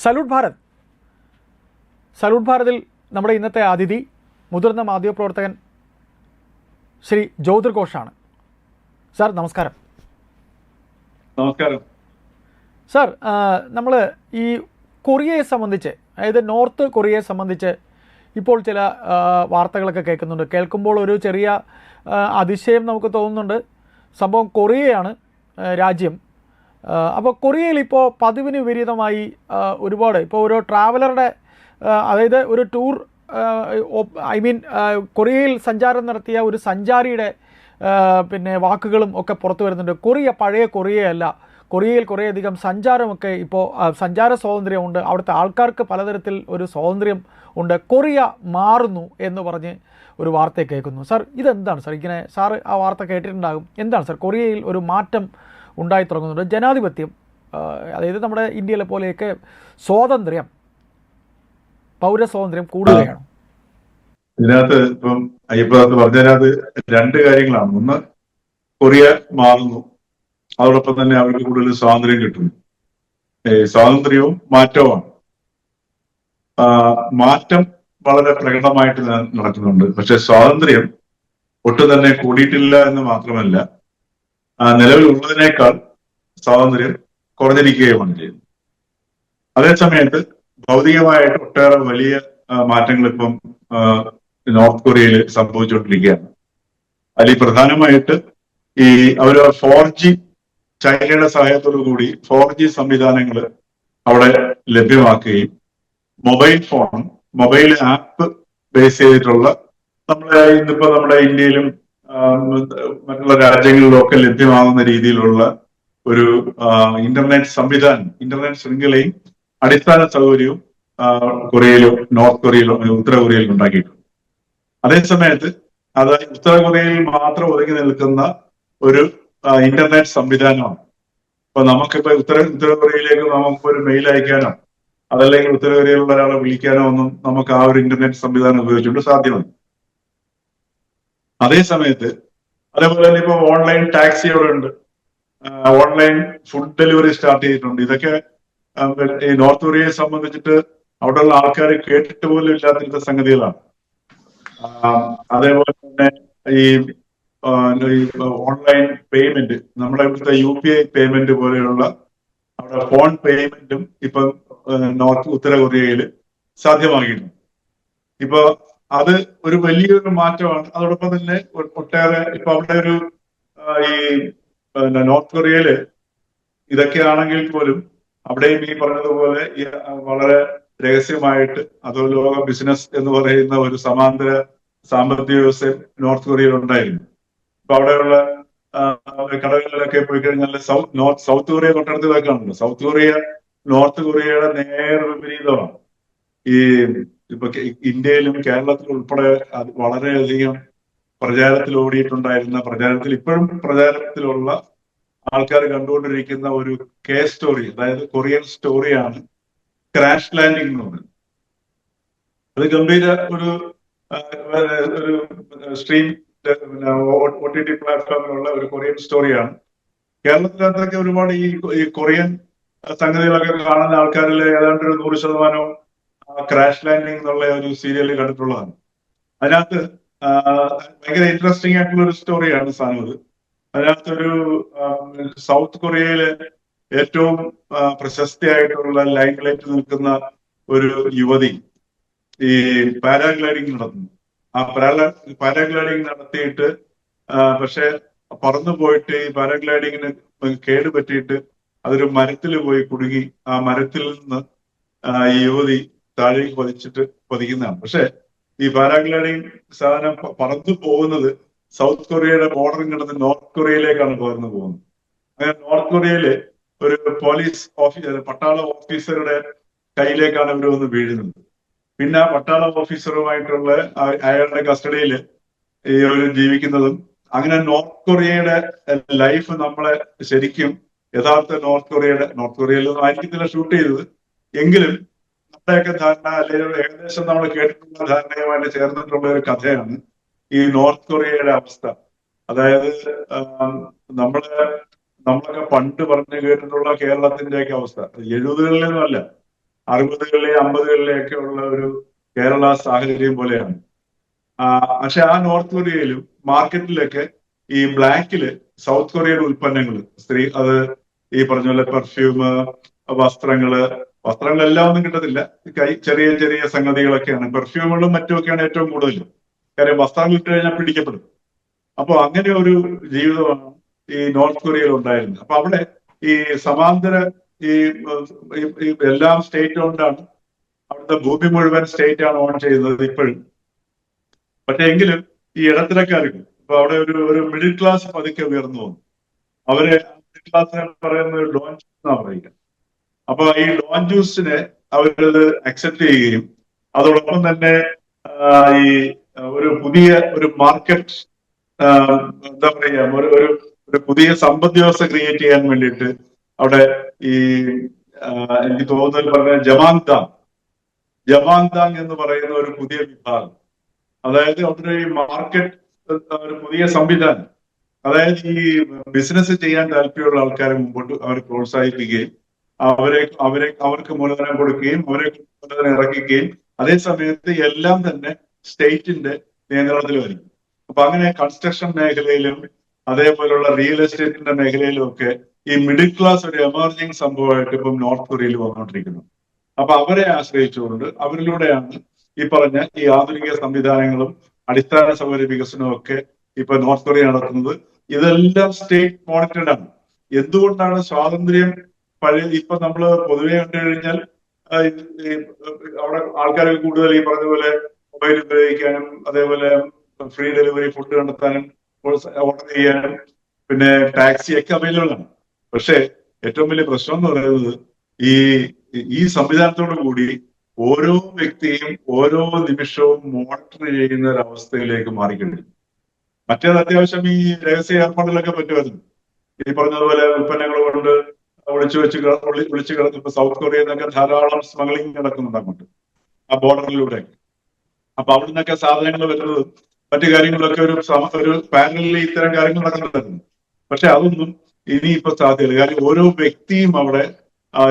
Salute Bharat. Salute ഭാരതിൽ നമ്മുടെ ഇന്നത്തെ അതിഥി മുതിർന്ന മാധ്യമപ്രവർത്തകൻ ശ്രീ ജ്യോതിർ ഘോഷാണ്. സാർ നമസ്കാരം. നമസ്കാരം സാർ, നമ്മൾ ഈ കൊറിയയെ സംബന്ധിച്ച്, അതായത് നോർത്ത് കൊറിയയെ സംബന്ധിച്ച് ഇപ്പോൾ ചില വാർത്തകളൊക്കെ കേൾക്കുന്നുണ്ട്. കേൾക്കുമ്പോൾ ഒരു ചെറിയ അതിശയം നമുക്ക് തോന്നുന്നുണ്ട്. സംഭവം കൊറിയയാണ് രാജ്യം. അപ്പോൾ കൊറിയയിൽ ഇപ്പോൾ പതിവിന് വിപരീതമായി ഒരുപാട്, ഇപ്പോൾ ഒരു ട്രാവലറുടെ, അതായത് ഒരു ടൂർ, കൊറിയയിൽ സഞ്ചാരം നടത്തിയ ഒരു സഞ്ചാരിയുടെ വാക്കുകളും ഒക്കെ പുറത്തു വരുന്നുണ്ട്. കൊറിയ പഴയ കൊറിയയല്ല, കൊറിയയിൽ കുറേയധികം സഞ്ചാരമൊക്കെ ഇപ്പോൾ സഞ്ചാര സ്വാതന്ത്ര്യമുണ്ട്, അവിടുത്തെ ആൾക്കാർക്ക് പലതരത്തിൽ ഒരു സ്വാതന്ത്ര്യം ഉണ്ട്, കൊറിയ മാറുന്നു എന്ന് പറഞ്ഞ് ഒരു വാർത്ത കേൾക്കുന്നു. സാർ, ഇതെന്താണ് സാർ ഇങ്ങനെ? സാർ ആ വാർത്ത കേട്ടിട്ടുണ്ടാകും. എന്താണ് സാർ കൊറിയയിൽ ഒരു മാറ്റം ഉണ്ടായി തുടങ്ങുന്നുണ്ട്? ജനാധിപത്യം, അതായത് നമ്മുടെ ഇന്ത്യയിലെ പോലെയൊക്കെ സ്വാതന്ത്ര്യം, പൗരസ്വാതന്ത്ര്യം കൂടുകയാണ്. ഇതിനകത്ത് ഇപ്പം അയ്യപ്പ പറഞ്ഞതിനകത്ത് രണ്ട് കാര്യങ്ങളാണ്. ഒന്ന്, കൊറിയ മാറുന്നു, അതോടൊപ്പം തന്നെ അവർക്ക് കൂടുതൽ സ്വാതന്ത്ര്യം കിട്ടുന്നു. സ്വാതന്ത്ര്യവും മാറ്റവുമാണ്. മാറ്റം വളരെ പ്രകടമായിട്ട് നടക്കുന്നുണ്ട്. പക്ഷെ സ്വാതന്ത്ര്യം ഒട്ടും തന്നെ കൂടിയിട്ടില്ല എന്ന് മാത്രമല്ല, നിലവിലുള്ളതിനേക്കാൾ സ്വാതന്ത്ര്യം കുറഞ്ഞിരിക്കുകയുമാണ് ചെയ്യുന്നത്. അതേസമയത്ത് ഭൗതികമായിട്ട് ഒട്ടേറെ വലിയ മാറ്റങ്ങൾ ഇപ്പം നോർത്ത് കൊറിയയിൽ സംഭവിച്ചുകൊണ്ടിരിക്കുകയാണ്. അതിൽ പ്രധാനമായിട്ട് ഈ അവർ 4G ചൈനയുടെ സഹായത്തോടു കൂടി 4G സംവിധാനങ്ങൾ അവിടെ ലഭ്യമാക്കുകയും മൊബൈൽ ആപ്പ് ബേസ് ചെയ്തിട്ടുള്ള ഇന്നിപ്പോ നമ്മുടെ ഇന്ത്യയിലും മറ്റുള്ള രാജ്യങ്ങളിലും ഒക്കെ ലഭ്യമാകുന്ന രീതിയിലുള്ള ഒരു ഇന്റർനെറ്റ് ശൃംഖലയും അടിസ്ഥാന സൗകര്യവും കൊറിയയിലും നോർത്ത് കൊറിയയിലും ഉത്തര കൊറിയയിലും ഉണ്ടാക്കിയിട്ടുണ്ട്. അതേസമയത്ത് അത് ഉത്തര കൊറിയയിൽ മാത്രം ഒതുങ്ങി നിൽക്കുന്ന ഒരു ഇന്റർനെറ്റ് സംവിധാനമാണ്. ഇപ്പൊ നമുക്കിപ്പോ ഉത്തര കൊറിയയിലേക്ക് നമുക്ക് ഒരു മെയിൽ അയക്കാനോ അതല്ലെങ്കിൽ ഉത്തര കൊറിയയിലുള്ള ഒരാളെ വിളിക്കാനോ ഒന്നും നമുക്ക് ആ ഒരു ഇന്റർനെറ്റ് സംവിധാനം ഉപയോഗിച്ചുകൊണ്ട് സാധ്യമല്ല. അതേസമയത്ത് അതേപോലെ തന്നെ ഇപ്പൊ ഓൺലൈൻ ടാക്സികളുണ്ട്, ഓൺലൈൻ ഫുഡ് ഡെലിവറി സ്റ്റാർട്ട് ചെയ്തിട്ടുണ്ട്. ഇതൊക്കെ ഈ നോർത്ത് കൊറിയയെ സംബന്ധിച്ചിട്ട് അവിടെയുള്ള ആൾക്കാർ കേട്ടിട്ട് പോലും ഇല്ലാത്തിരുന്ന സംഗതികളാണ്. അതേപോലെ തന്നെ ഈ ഓൺലൈൻ പേയ്മെന്റ്, നമ്മുടെ ഇവിടുത്തെ UPI പേയ്മെന്റ് പോലെയുള്ള അവിടെ ഫോൺ പേയ്മെന്റും ഇപ്പൊ ഉത്തര കൊറിയയിൽ സാധ്യമാക്കിയിട്ടുണ്ട്. ഇപ്പൊ അത് ഒരു വലിയൊരു മാറ്റമാണ്. അതോടൊപ്പം തന്നെ ഒട്ടേറെ ഇപ്പൊ അവിടെ ഒരു ഈ നോർത്ത് കൊറിയയില് ഇതൊക്കെയാണെങ്കിൽ പോലും അവിടെയും ഈ പറഞ്ഞതുപോലെ വളരെ രഹസ്യമായിട്ട് ലോക ബിസിനസ് എന്ന് പറയുന്ന ഒരു സമാന്തര സാമ്പത്തിക വ്യവസ്ഥ നോർത്ത് കൊറിയയിൽ ഉണ്ടായിരുന്നു. ഇപ്പൊ അവിടെയുള്ള കടകളിലൊക്കെ പോയി കഴിഞ്ഞാൽ സൗത്ത് കൊറിയ തൊട്ടടുത്ത് കാണുന്നുണ്ട്. സൗത്ത് കൊറിയ നോർത്ത് കൊറിയയുടെ നേരെ വിപരീതമാണ്. ഈ ഇപ്പൊ ഇന്ത്യയിലും കേരളത്തിലും ഉൾപ്പെടെ വളരെയധികം പ്രചാരത്തിൽ ഇപ്പോഴും പ്രചാരത്തിലുള്ള ആൾക്കാർ കണ്ടുകൊണ്ടിരിക്കുന്ന ഒരു കേസ് സ്റ്റോറി, അതായത് കൊറിയൻ സ്റ്റോറിയാണ് ക്രാഷ് ലാൻഡിംഗ് എന്ന് പറയുന്നത്. അത് ഗംഭീര ഒരു സ്ട്രീം OTT പ്ലാറ്റ്ഫോമിലുള്ള ഒരു കൊറിയൻ സ്റ്റോറിയാണ്. കേരളത്തിനകത്തൊക്കെ ഒരുപാട് ഈ കൊറിയൻ സംഗതികളൊക്കെ കാണുന്ന ആൾക്കാരിൽ ഏതാണ്ട് ഒരു 100% ക്രാഷ് ലാൻഡിംഗ് എന്നുള്ള ഒരു സീരിയൽ കണ്ടിട്ടുള്ളതാണ്. അതിനകത്ത് ഭയങ്കര ഇൻട്രസ്റ്റിംഗ് ആയിട്ടുള്ള ഒരു സ്റ്റോറിയാണ് സാധനം. അതിനകത്തൊരു സൗത്ത് കൊറിയയിലെ ഏറ്റവും പ്രശസ്തിയായിട്ടുള്ള ലൈം ലൈറ്റിൽ നിൽക്കുന്ന ഒരു യുവതി ഈ പാരാഗ്ലൈഡിങ് നടത്തുന്നു. ആ പാരാഗ്ലൈഡിങ് നടത്തിയിട്ട് പക്ഷെ പറന്നു പോയിട്ട് ഈ പാരാഗ്ലൈഡിങ്ങിന് കേടുപറ്റിയിട്ട് അതൊരു മരത്തിൽ പോയി കുടുങ്ങി. ആ മരത്തിൽ നിന്ന് ഈ യുവതി താഴേക്ക് പതിക്കുന്നതാണ്. പക്ഷെ ഈ പാരാഗ്ലൈഡിങ് സാധനം പറന്നു പോകുന്നത് സൗത്ത് കൊറിയയുടെ ബോർഡറും കിടന്ന് നോർത്ത് കൊറിയയിലേക്കാണ് പറന്നു പോകുന്നത്. അങ്ങനെ നോർത്ത് കൊറിയയില് ഒരു പോലീസ് പട്ടാള ഓഫീസറുടെ കയ്യിലേക്കാണ് ഇവർ വന്ന് വീഴുന്നത്. പിന്നെ ആ പട്ടാള ഓഫീസറുമായിട്ടുള്ള അയാളുടെ കസ്റ്റഡിയിൽ ഇവർ ജീവിക്കുന്നതും, അങ്ങനെ നോർത്ത് കൊറിയയുടെ ലൈഫ് നമ്മളെ ശരിക്കും യഥാർത്ഥ നോർത്ത് കൊറിയയിലൊന്നും ആയിരിക്കത്തില്ല ഷൂട്ട് ചെയ്തത്, എങ്കിലും നമ്മുടെയൊക്കെ ധാരണ അല്ലെങ്കിൽ ഏകദേശം നമ്മൾ കേട്ടിട്ടുള്ള ധാരണയുമായിട്ട് ചേർന്നിട്ടുള്ള ഒരു കഥയാണ് ഈ നോർത്ത് കൊറിയയുടെ അവസ്ഥ. അതായത് നമ്മളൊക്കെ പണ്ട് പറഞ്ഞു കേട്ടിട്ടുള്ള കേരളത്തിന്റെയൊക്കെ അവസ്ഥ 70-കളിലൊന്നും അല്ല. 60കളിലെ 50കളിലെ ഒക്കെ ഉള്ള ഒരു കേരള സാഹചര്യം പോലെയാണ്. പക്ഷെ ആ നോർത്ത് കൊറിയയിലും മാർക്കറ്റിലൊക്കെ ഈ ബ്ലാക്കില് സൗത്ത് കൊറിയയുടെ ഉൽപ്പന്നങ്ങൾ അത് ഈ പറഞ്ഞ പോലെ പെർഫ്യൂം, വസ്ത്രങ്ങള് വസ്ത്രങ്ങളെല്ലാം ഒന്നും കിട്ടത്തില്ല. ചെറിയ ചെറിയ സംഗതികളൊക്കെയാണ്. പെർഫ്യൂമുകളും മറ്റുമൊക്കെയാണ് ഏറ്റവും കൂടുതൽ. കാര്യം വസ്ത്രങ്ങൾ ഇട്ട് കഴിഞ്ഞാൽ പിടിക്കപ്പെടും. അപ്പൊ അങ്ങനെ ഒരു ജീവിതമാണ് ഈ നോർത്ത് കൊറിയയിൽ ഉണ്ടായിരുന്നത്. അപ്പൊ അവിടെ ഈ സമാന്തര ഈ എല്ലാം സ്റ്റേറ്റ് കൊണ്ടാണ്, അവിടുത്തെ ഭൂമി മുഴുവൻ സ്റ്റേറ്റ് ആണ് ഓൺ ചെയ്യുന്നത് ഇപ്പോഴും. പക്ഷെ എങ്കിലും ഈ ഇടത്തരക്കാർക്ക് ഇപ്പൊ അവിടെ ഒരു മിഡിൽ ക്ലാസ് പതുക്കെ ഉയർന്നു വന്നു. അവര് മിഡിൽ ക്ലാസ് പറയുന്നത് ഡോൺ ജ്യൂസ് എന്നാ പറയുക. അപ്പൊ ഈ ഡോൺ ജ്യൂസിനെ അവരത് അക്സെപ്റ്റ് ചെയ്യുകയും അതോടൊപ്പം തന്നെ ഈ ഒരു പുതിയ ഒരു മാർക്കറ്റ്, എന്താ പറയുക, ഒരു പുതിയ സമ്പദ് വ്യവസ്ഥ ക്രിയേറ്റ് ചെയ്യാൻ വേണ്ടിയിട്ട് അവിടെ ഈ എനിക്ക് തോന്നുന്നതിൽ പറഞ്ഞ ജമാന്താങ് എന്ന് പറയുന്ന ഒരു പുതിയ വിഭാഗം, അതായത് അവിടെ ഈ മാർക്കറ്റ്, ഒരു പുതിയ സംവിധാനം, അതായത് ഈ ബിസിനസ് ചെയ്യാൻ താല്പര്യമുള്ള ആൾക്കാരെ മുമ്പോട്ട് അവർ പ്രോത്സാഹിപ്പിക്കുകയും അവർക്ക് മൂലധനം കൊടുക്കുകയും അവരെ മൂലധനം ഇറക്കുകയും അതേ സമയത്ത് എല്ലാം തന്നെ സ്റ്റേറ്റിന്റെ നിയന്ത്രണത്തിൽ വരും. അപ്പൊ അങ്ങനെ കൺസ്ട്രക്ഷൻ മേഖലയിലും അതേപോലുള്ള റിയൽ എസ്റ്റേറ്റിന്റെ മേഖലയിലും ഒക്കെ ഈ മിഡിൽ ക്ലാസ് ഒരു എമർജിങ് സംഭവമായിട്ട് ഇപ്പം നോർത്ത് കൊറിയയിൽ വന്നുകൊണ്ടിരിക്കുന്നു. അപ്പൊ അവരെ ആശ്രയിച്ചുകൊണ്ട് അവരിലൂടെയാണ് ഈ പറഞ്ഞ ഈ ആധുനിക സംവിധാനങ്ങളും അടിസ്ഥാന സൗകര്യ വികസനവും ഒക്കെ ഇപ്പൊ നോർത്ത് കൊറിയ നടത്തുന്നത്. ഇതെല്ലാം സ്റ്റേറ്റ് മോണിറ്റർഡ് ആണ്. എന്തുകൊണ്ടാണ് സ്വാതന്ത്ര്യം ഇപ്പൊ നമ്മൾ പൊതുവെ കണ്ടു കഴിഞ്ഞാൽ അവിടെ ആൾക്കാർക്ക് കൂടുതൽ ഈ പറഞ്ഞ പോലെ മൊബൈൽ ഉപയോഗിക്കാനും അതേപോലെ ഫ്രീ ഡെലിവറി ഫുഡ് കണ്ടെത്താനും ഓർഡർ ചെയ്യാനും പിന്നെ ടാക്സി ഒക്കെ അവൈലബിൾ ആണ്. പക്ഷെ ഏറ്റവും വലിയ പ്രശ്നം എന്ന് പറയുന്നത് ഈ സംവിധാനത്തോടു കൂടി ഓരോ വ്യക്തിയും ഓരോ നിമിഷവും മോണിറ്റർ ചെയ്യുന്ന ഒരു അവസ്ഥയിലേക്ക് മാറിക്കൊണ്ടിരിക്കും. മറ്റേത് അത്യാവശ്യം ഈ രഹസ്യ ഏർപ്പാടിലൊക്കെ പറ്റുമായിരുന്നു. ഈ പറഞ്ഞതുപോലെ ഉൽപ്പന്നങ്ങൾ കൊണ്ട് വിളിച്ചു കിടന്ന് സൗത്ത് കൊറിയയിൽ നിന്നൊക്കെ ധാരാളം സ്മഗ്ലിംഗ് നടക്കുന്നുണ്ട് അങ്ങോട്ട് ആ ബോർഡറിലൂടെ. അപ്പൊ അവിടെ നിന്നൊക്കെ സാധനങ്ങൾ വരുന്നത് മറ്റു കാര്യങ്ങളൊക്കെ ഒരു പാനലിൽ ഇത്തരം കാര്യങ്ങൾ നടക്കുന്നുണ്ടായിരുന്നു. പക്ഷെ അതൊന്നും ഇനിയിപ്പോ സാധ്യതയില്ല. കാര്യം ഓരോ വ്യക്തിയും അവിടെ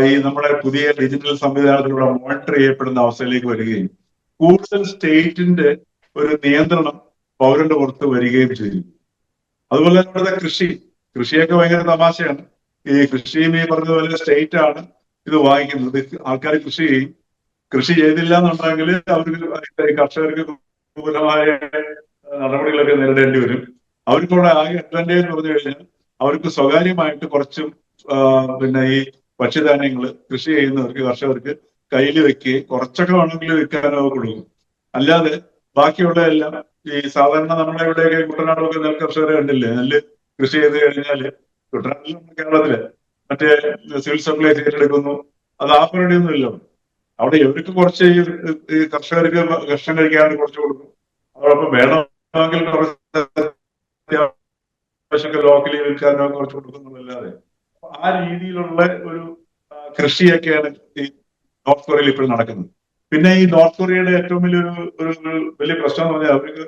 ഈ നമ്മുടെ പുതിയ ഡിജിറ്റൽ സംവിധാനത്തിലൂടെ മോണിറ്റർ ചെയ്യപ്പെടുന്ന അവസ്ഥയിലേക്ക് വരികയും കൂടുതൽ സ്റ്റേറ്റിന്റെ ഒരു നിയന്ത്രണം പൗരന്റെ പുറത്ത് വരികയും ചെയ്യും. അതുപോലെ തന്നെ ഇവിടുത്തെ കൃഷിയൊക്കെ ഭയങ്കര തമാശയാണ്. ഈ കൃഷിയും ഈ പറഞ്ഞതുപോലെ സ്റ്റേറ്റ് ആണ് ഇത് വാങ്ങിക്കുന്നത്. ആൾക്കാർ കൃഷി ചെയ്തില്ല എന്നുണ്ടെങ്കിൽ അവർക്ക് കർഷകർക്ക് ക്രൂരമായ നടപടികളൊക്കെ നേരിടേണ്ടി വരും. അവർക്കുള്ള ആകെ അഡ്വാൻറ്റേജ് എന്ന് പറഞ്ഞു കഴിഞ്ഞാൽ അവർക്ക് സ്വകാര്യമായിട്ട് കുറച്ചും പിന്നെ ഈ ഭക്ഷ്യധാന്യങ്ങൾ കൃഷി ചെയ്യുന്നവർക്ക് കർഷകർക്ക് കയ്യിൽ വെക്കുകയും കുറച്ചൊക്കെ വേണമെങ്കിൽ വിൽക്കാനോ കൊടുക്കും. അല്ലാതെ ബാക്കിയുള്ള എല്ലാം ഈ സാധാരണ നമ്മുടെ ഇവിടെയൊക്കെ കുട്ടനാട്ടിലൊക്കെ നെൽ കർഷകരെ കണ്ടില്ലേ, നെല്ല് കൃഷി ചെയ്ത് കഴിഞ്ഞാല് കുട്ടനാട്ടിലും കേരളത്തില് മറ്റേ സിവിൽ സപ്ലൈസ് ഏറ്റെടുക്കുന്നു. അത് ആ പരിപാടിയൊന്നും ഇല്ല. അവിടെ ഇവർക്ക് കുറച്ച് ഈ കർഷകർക്ക് കഷ്ടം കഴിക്കാനും കുറച്ച് കൊടുക്കും. അതോടൊപ്പം വേണമെങ്കിൽ അത്യാവശ്യം ലോക്കലി വിൽക്കാനോ കുറച്ച് കൊടുക്കുന്നതല്ലാതെ ആ രീതിയിലുള്ള ഒരു കൃഷിയൊക്കെയാണ് ഈ നോർത്ത് കൊറിയയിൽ ഇപ്പോഴും നടക്കുന്നത്. പിന്നെ ഈ നോർത്ത് കൊറിയയുടെ ഏറ്റവും വലിയ പ്രശ്നം എന്ന് പറഞ്ഞാൽ അവർക്ക്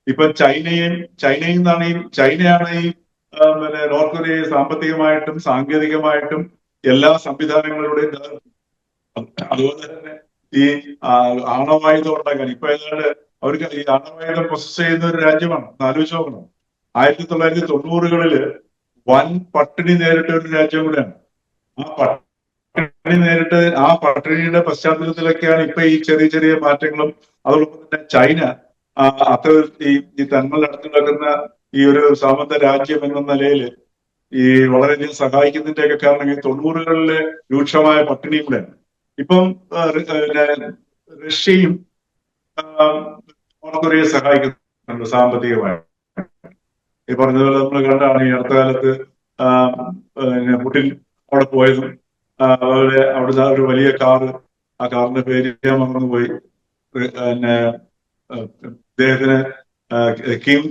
ഇപ്പൊ ചൈനയാണ് ഈ പിന്നെ നോർത്ത് കൊറിയയെ സാമ്പത്തികമായിട്ടും സാങ്കേതികമായിട്ടും എല്ലാ സംവിധാനങ്ങളിലൂടെയും. അതുപോലെ തന്നെ ഈ ആണവായുധം ഉണ്ടാക്കാൻ ഇപ്പൊ ഏതാണ്ട് അവർക്ക് ഈ ആണവായുധം പ്രൊസസ് ചെയ്യുന്ന ഒരു രാജ്യമാണ്. ആലോചിച്ച് നോക്കണം. 1990-കളില് വൻ പട്ടിണി നേരിട്ട ഒരു രാജ്യം കൂടെയാണ്. ആ പട്ടിണിയുടെ പശ്ചാത്തലത്തിലൊക്കെയാണ് ഇപ്പൊ ഈ ചെറിയ ചെറിയ മാറ്റങ്ങളും. അതോടൊപ്പം തന്നെ ചൈന അത്ര ഈ തന്മ നടത്തി നടക്കുന്ന ഈ ഒരു സാമന്ത രാജ്യം എന്ന നിലയിൽ ഈ വളരെയധികം സഹായിക്കുന്നതിന്റെയൊക്കെ കാരണം ഈ 90-കളിലെ രൂക്ഷമായ പട്ടിണിയും കൂടെയാണ്. ഇപ്പം റഷ്യയും നോർത്ത് കൊറിയയെ സഹായിക്കുന്നുണ്ട് സാമ്പത്തികമായി. ഈ പറഞ്ഞതുപോലെ നമ്മൾ കണ്ടാണ് ഈ അടുത്ത കാലത്ത് പുടിൻ അവിടെ പോയതും അതുപോലെ അവിടുത്തെ ഒരു വലിയ കാറ്, ആ കാറിന്റെ പേര് ഞാൻ മറന്നുപോയി, പിന്നെ അദ്ദേഹത്തിന് കിം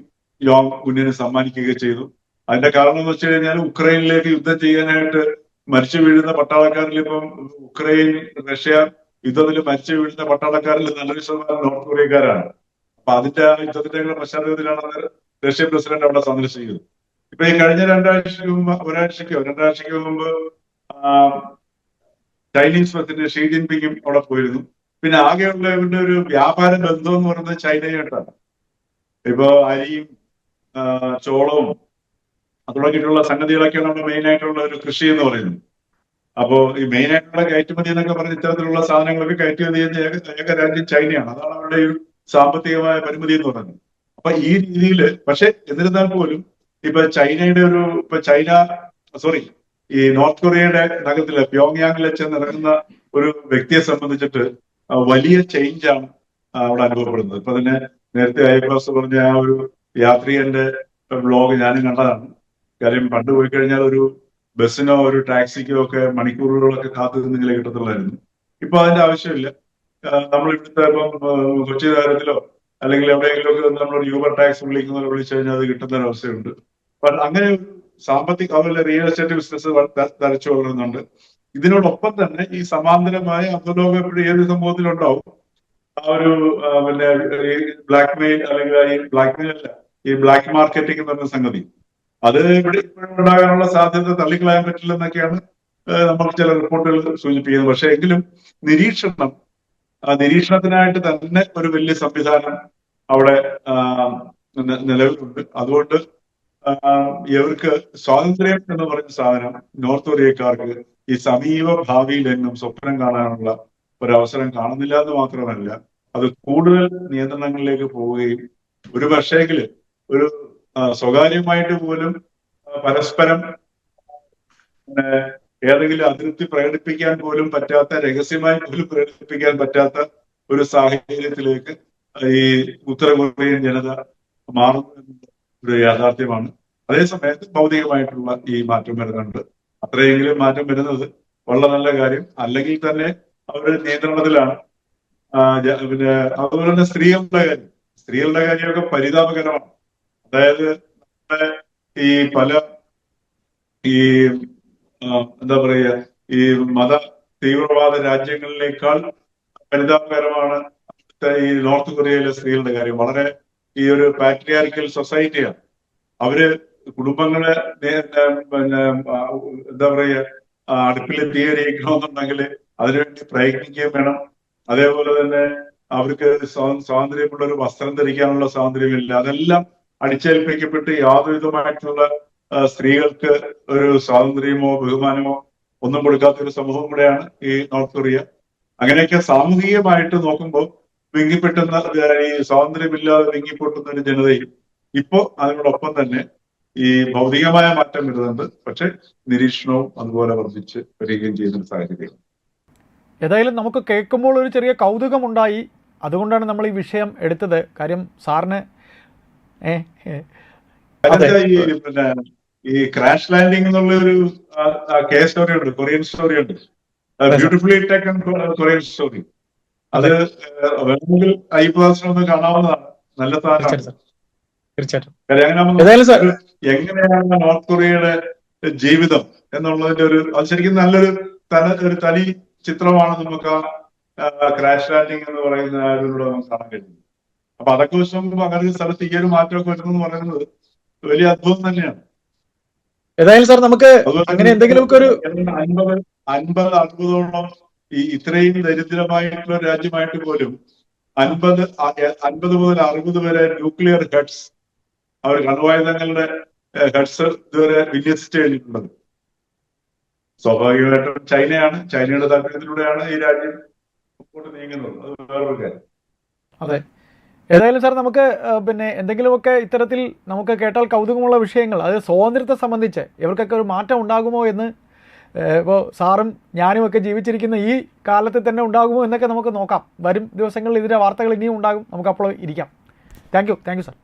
യോങ് ഉന്നിന് സമ്മാനിക്കുകയും ചെയ്തു. അതിന്റെ കാരണം എന്ന് വെച്ച് കഴിഞ്ഞാൽ ഉക്രൈനിലേക്ക് യുദ്ധം ചെയ്യാനായിട്ട് മരിച്ചു വീഴുന്ന പട്ടാളക്കാരിൽ ഇപ്പം റഷ്യ യുദ്ധത്തിൽ മരിച്ചു വീഴുന്ന പട്ടാളക്കാരിൽ നല്ലൊരു ശതമാനം നോർത്ത് കൊറിയക്കാരാണ്. അപ്പൊ അതിന്റെ ആ യുദ്ധത്തിന്റെ പശ്ചാത്തലത്തിലാണ് റഷ്യൻ പ്രസിഡന്റ് അവിടെ സന്ദർശിക്കുന്നത്. ഇപ്പൊ ഈ കഴിഞ്ഞ ഒരാഴ്ചക്ക് മുമ്പ് ചൈനീസ് പ്രസിഡന്റ് ഷീ ജിൻപിങ്ങും അവിടെ പോയിരുന്നു. പിന്നെ ആകെയുള്ള ഇവരുടെ ഒരു വ്യാപാര ബന്ധം എന്ന് പറയുന്നത് ചൈനയായിട്ടാണ്. ഇപ്പോ അരിയും ചോളവും തുടങ്ങിയിട്ടുള്ള സംഗതികളൊക്കെയാണ് നമ്മുടെ മെയിൻ ആയിട്ടുള്ള ഒരു കൃഷി എന്ന് പറയുന്നത്. അപ്പോ ഈ മെയിൻ ആയിട്ടുള്ള കയറ്റുമതി എന്നൊക്കെ പറഞ്ഞ് ഇത്തരത്തിലുള്ള സാധനങ്ങളൊക്കെ കയറ്റുമതി ചെയ്യുന്ന ഏക രാജ്യം ചൈനയാണ്. അതാണ് അവരുടെ ഒരു സാമ്പത്തികമായ പരിമിതി എന്ന് പറയുന്നത്. അപ്പൊ ഈ രീതിയിൽ പക്ഷെ എന്നിരുന്നാൽ പോലും ഈ നോർത്ത് കൊറിയയുടെ നഗരത്തിലെ പ്യോങ്യാങ്ങിൽ ചെന്ന് നടക്കുന്ന ഒരു വ്യക്തിയെ സംബന്ധിച്ചിട്ട് വലിയ ചേഞ്ചാണ് അവിടെ അനുഭവപ്പെടുന്നത്. ഇപ്പൊ തന്നെ നേരത്തെ അയ്യപ്പാസ് പറഞ്ഞ ആ ഒരു യാത്രികന്റെ വ്ലോഗ് ഞാനും കണ്ടതാണ്. കാര്യം പണ്ട് പോയി കഴിഞ്ഞാൽ ഒരു ബസ്സിനോ ഒരു ടാക്സിക്കോ ഒക്കെ മണിക്കൂറുകളൊക്കെ കാത്തു നിന്നെങ്കിലേ കിട്ടത്തുള്ളായിരുന്നു. ഇപ്പൊ അതിന്റെ ആവശ്യമില്ല. നമ്മൾ ഇവിടുത്തെ ഇപ്പം കൊച്ചി നഗരത്തിലോ അല്ലെങ്കിൽ എവിടെയെങ്കിലും ഒക്കെ നമ്മളൊരു യൂബർ ടാക്സി വിളിക്കുന്നവരെ വിളിച്ചു കഴിഞ്ഞാൽ അത് കിട്ടുന്ന ഒരു അവസ്ഥയുണ്ട്. അങ്ങനെ ഒരു സാമ്പത്തിക അതുപോലെ റിയൽ എസ്റ്റേറ്റ് ബിസിനസ് തരച്ചു വളരുന്നുണ്ട്. ഇതിനോടൊപ്പം തന്നെ ഈ സമാന്തരമായ അധോലോകം ഏത് സമൂഹത്തിലുണ്ടാവും. ആ ഒരു പിന്നെ ഈ ബ്ലാക്ക് മെയിൽ അല്ലെങ്കിൽ ഈ ബ്ലാക്ക് മാർക്കറ്റിംഗ് എന്ന് പറഞ്ഞ സംഗതി അത് ഇവിടെ ഇപ്പോഴും ഉണ്ടാകാനുള്ള സാധ്യത തള്ളിക്കളയാൻ പറ്റില്ലെന്നൊക്കെയാണ് നമുക്ക് ചില റിപ്പോർട്ടുകൾ സൂചിപ്പിക്കുന്നത്. പക്ഷെ എങ്കിലും നിരീക്ഷണത്തിനായിട്ട് തന്നെ ഒരു വലിയ സംവിധാനം അവിടെ നിലവിലുണ്ട്. അതുകൊണ്ട് ഇവർക്ക് സ്വാതന്ത്ര്യം എന്ന് പറയുന്ന സാധനം നോർത്ത് കൊറിയക്കാർക്ക് ഈ സമീപ ഭാവിയിലെങ്ങും സ്വപ്നം കാണാനുള്ള ഒരവസരം കാണുന്നില്ല എന്ന് മാത്രമല്ല, അത് കൂടുതൽ നിയന്ത്രണങ്ങളിലേക്ക് പോവുകയും ഒരു പക്ഷേങ്കില് ഒരു സ്വകാര്യമായിട്ട് പോലും പരസ്പരം ഏതെങ്കിലും അതിർത്തി പ്രകടിപ്പിക്കാൻ പോലും പറ്റാത്ത, രഹസ്യമായി പോലും പ്രകടിപ്പിക്കാൻ പറ്റാത്ത ഒരു സാഹചര്യത്തിലേക്ക് ഈ ഉത്തര കൊറിയൻ ജനത മാറുന്ന ഒരു യാഥാർത്ഥ്യമാണ്. അതേസമയത്ത് ഭൗതികമായിട്ടുള്ള ഈ മാറ്റം വരുന്നുണ്ട്. അത്രയെങ്കിലും മാറ്റം വരുന്നത് വളരെ നല്ല കാര്യം. അല്ലെങ്കിൽ തന്നെ അവർ നിയന്ത്രണത്തിലാണ്. പിന്നെ അതുപോലെ തന്നെ സ്ത്രീകളുടെ കാര്യമൊക്കെ പരിതാപകരമാണ്. അതായത് ഈ പല ഈ എന്താ പറയുക, ഈ മത തീവ്രവാദ രാജ്യങ്ങളിലേക്കാൾ പരിതാപകരമാണ് ഈ നോർത്ത് കൊറിയയിലെ സ്ത്രീകളുടെ കാര്യം. വളരെ ഈ ഒരു പാട്രിയാർക്കൽ സൊസൈറ്റിയാണ്. അവര് കുടുംബങ്ങളെ പിന്നെ എന്താ പറയുക, അടുപ്പിൽ തീയരിയിക്കണമെന്നുണ്ടെങ്കിൽ അതിനുവേണ്ടി പ്രയത്നിക്കുകയും വേണം. അതേപോലെ തന്നെ അവർക്ക് സ്വാതന്ത്ര്യമുള്ള ഒരു വസ്ത്രം ധരിക്കാനുള്ള സ്വാതന്ത്ര്യമില്ല. അതെല്ലാം അടിച്ചേൽപ്പിക്കപ്പെട്ട് യാതൊരുവിധമായിട്ടുള്ള സ്ത്രീകൾക്ക് ഒരു സ്വാതന്ത്ര്യമോ ബഹുമാനമോ ഒന്നും കൊടുക്കാത്ത ഒരു സമൂഹം കൂടെയാണ് ഈ നോർത്ത് കൊറിയ. അങ്ങനെയൊക്കെ സാമൂഹികമായിട്ട് നോക്കുമ്പോൾ വിങ്ങിപ്പെട്ടുന്ന ഈ സ്വാതന്ത്ര്യമില്ലാതെ വിങ്ങിപ്പൊട്ടുന്ന ഒരു ജനതയും ഇപ്പോ അതിനോടൊപ്പം തന്നെ ഈ ഭൗതികമായ മാറ്റം വരുന്നുണ്ട്. പക്ഷെ നിരീക്ഷണവും അതുപോലെ വർദ്ധിച്ച് വരികയും ചെയ്യുന്ന ഒരു സാഹചര്യം. ഏതായാലും നമുക്ക് കേൾക്കുമ്പോൾ ഒരു ചെറിയ കൗതുകമുണ്ടായി. അതുകൊണ്ടാണ് നമ്മൾ ഈ വിഷയം എടുത്തത്. കാര്യം സാറിന് പിന്നെ ഈ ക്രാഷ് ലാൻഡിംഗ് എന്നുള്ള ഒരു കേസ് സ്റ്റോറി ഉണ്ട്, കൊറിയൻ സ്റ്റോറി ഉണ്ട്. Beautifully taken Korean story. അത് വേണമെങ്കിൽ ഒന്ന് കാണാവുന്നതാണ്. നല്ല സാധനമാണ്. എങ്ങനെയാണ് നോർത്ത് കൊറിയയുടെ ജീവിതം എന്നുള്ളതിന്റെ അത് ശരിക്കും നല്ലൊരു തനി ചിത്രമാണ് നമുക്ക് ആ ക്രാഷ് ലാൻഡിംഗ് എന്ന് പറയുന്ന അതിലൂടെ നമുക്ക് കാണാൻ കഴിയുന്നത്. അപ്പൊ അതൊക്കെ വെച്ച് നോക്കുമ്പോൾ അങ്ങനെ ഒരു സ്ഥലത്ത് ഈ ഒരു മാറ്റമൊക്കെ വരുന്നെന്ന് പറയുന്നത് വലിയ അത്ഭുതം തന്നെയാണ്. ഏതായാലും സാർ നമുക്ക് അങ്ങനെ എന്തെങ്കിലുമൊക്കെ ഒരു 50-60ഓളം ഈ ഇത്രയും ദരിദ്രമായിട്ടുള്ള രാജ്യമായിട്ട് പോലും 50 മുതൽ 60 വരെ ന്യൂക്ലിയർ ഹെഡ്സ്, അവർ അണ്വായുധങ്ങളുടെ ഹെഡ്സ് ഇതുവരെ വിന്യസിച്ച് കഴിഞ്ഞിട്ടുള്ളത്. സ്വാഭാവികമായിട്ടും ചൈനയുടെ താല്പര്യത്തിലൂടെയാണ് ഈ രാജ്യം മുമ്പോട്ട് നീങ്ങുന്നത്. അത് വേറൊരു കാര്യം. അതെ. ഏതായാലും സാർ നമുക്ക് പിന്നെ എന്തെങ്കിലുമൊക്കെ ഇത്തരത്തിൽ നമുക്ക് കേട്ടാൽ കൗതുകമുള്ള വിഷയങ്ങൾ, അത് സ്വാതന്ത്ര്യത്തെ സംബന്ധിച്ച് ഇവർക്കൊക്കെ ഒരു മാറ്റം ഉണ്ടാകുമോ എന്ന്, ഇപ്പോൾ സാറും ഞാനുമൊക്കെ ജീവിച്ചിരിക്കുന്ന ഈ കാലത്ത് തന്നെ ഉണ്ടാകുമോ എന്നൊക്കെ നമുക്ക് നോക്കാം. വരും ദിവസങ്ങളിൽ ഇതിൻ്റെ വാർത്തകൾ ഇനിയും ഉണ്ടാകും. നമുക്ക് അപ്പോൾ ഇരിക്കാം. Thank you sir.